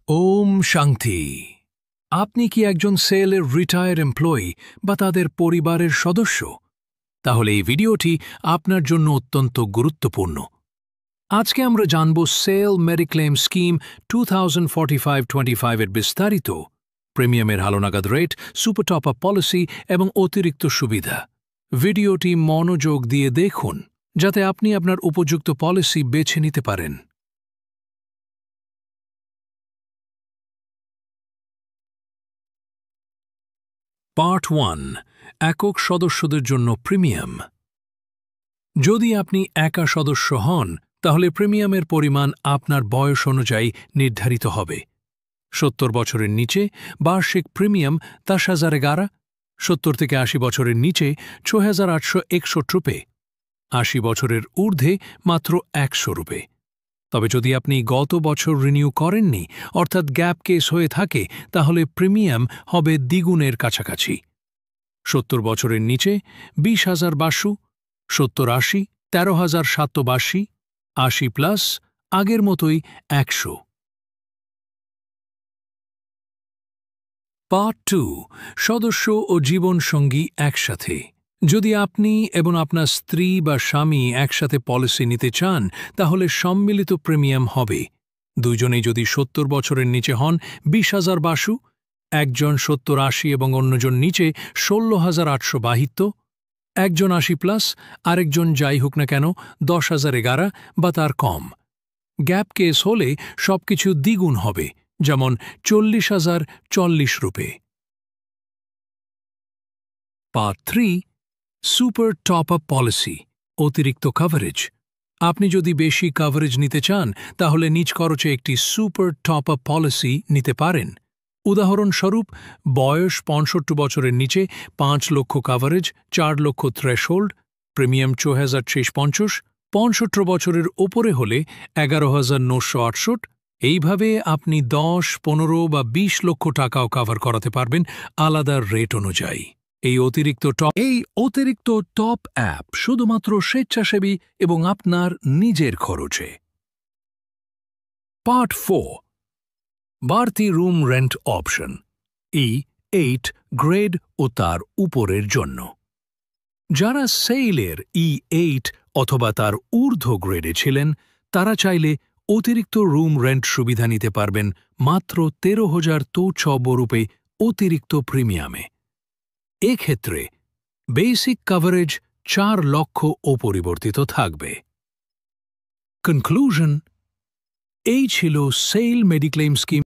ওম শান্তি। আপনি কি একজন সেলের রিটায়ার্ড এমপ্লয়ি বা তাদের পরিবারের সদস্য? তাহলে এই ভিডিওটি আপনার জন্য অত্যন্ত গুরুত্বপূর্ণ। আজকে আমরা জানব সেল মেডিক্লেম স্কিম 2045-25 এর বিস্তারিত, প্রিমিয়ামের হালনাগাদ rate, super top up policy এবং অতিরিক্ত সুবিধা। ভিডিওটি মনোযোগ দিয়ে দেখুন যাতে আপনি আপনার উপযুক্ত পলিসি বেছে নিতে পারেন। পার্ট 1, একক সদস্যদের জন্য প্রিমিয়াম। যদি আপনি একা সদস্য হন তাহলে প্রিমিয়ামের পরিমাণ আপনার বয়স অনুযায়ী নির্ধারিত হবে। 70 বছরের নিচে বার্ষিক প্রিমিয়াম 10,011, 70 থেকে 80 বছরের নিচে 6,861 রুপে, 80 বছরের ঊর্ধ্বে মাত্র 100 রুপে। তবে যদি আপনি গত বছর রিনিউ করেননি অর্থাৎ গ্যাপ কেস হয়ে থাকে তাহলে প্রিমিয়াম হবে দ্বিগুণের কাছাকাছি। 70 বছরের নিচে 20,082, 70-80 13,782, 80+ আগের মতোই 100। পার্ট 2, সদস্য ও জীবনসঙ্গী একসাথে। যদি আপনি এবং আপনার স্ত্রী বা স্বামী একসাথে পলিসি নিতে চান তাহলে সম্মিলিত প্রিমিয়াম হবে। দুজনেই যদি 70 বছরের নিচে হন 20,082, একজন 70-80 এবং অন্যজন নিচে 16,872, একজন 80+ আরেকজন যাই হোক না কেন 10,011 বা তার কম। গ্যাপ কেস হলে সবকিছু দ্বিগুণ হবে, যেমন 40,040 রুপে। Part 3, super top up policy, অতিরিক্ত কভারেজ। আপনি যদি বেশি কভারেজ নিতে চান তাহলে নিজ খরচে একটি সুপার টপ আপ পলিসি নিতে পারেন। উদাহরণস্বরূপ, বয়স 65 বছরের নিচে 5 লক্ষ কভারেজ, 4 লক্ষ থ্রেশহোল্ড, প্রিমিয়াম 4,650, 65 বছরের ওপরে হলে 11,968। এইভাবে আপনি 10, 15 বা 20 লক্ষ টাকাও কভার করাতে পারবেন আলাদা রেট অনুযায়ী। এই অতিরিক্ত টপ অ্যাপ শুধুমাত্র স্বেচ্ছাসেবী এবং আপনার নিজের খরচে। পার্ট 4, বাড়তি room rent option, E8 grade ও তার উপরের জন্য। যারা সেলের E8 অথবা তার ঊর্ধ্ব গ্রেডে ছিলেন তারা চাইলে অতিরিক্ত রুম রেন্ট সুবিধা নিতে পারবেন মাত্র 13,094 রুপে অতিরিক্ত প্রিমিয়ামে। এক্ষেত্রে বেসিক কভারেজ 4 লক্ষ অপরিবর্তিত থাকবে। কনক্লুশন, এই ছিল সেল মেডিক্লেম স্কিম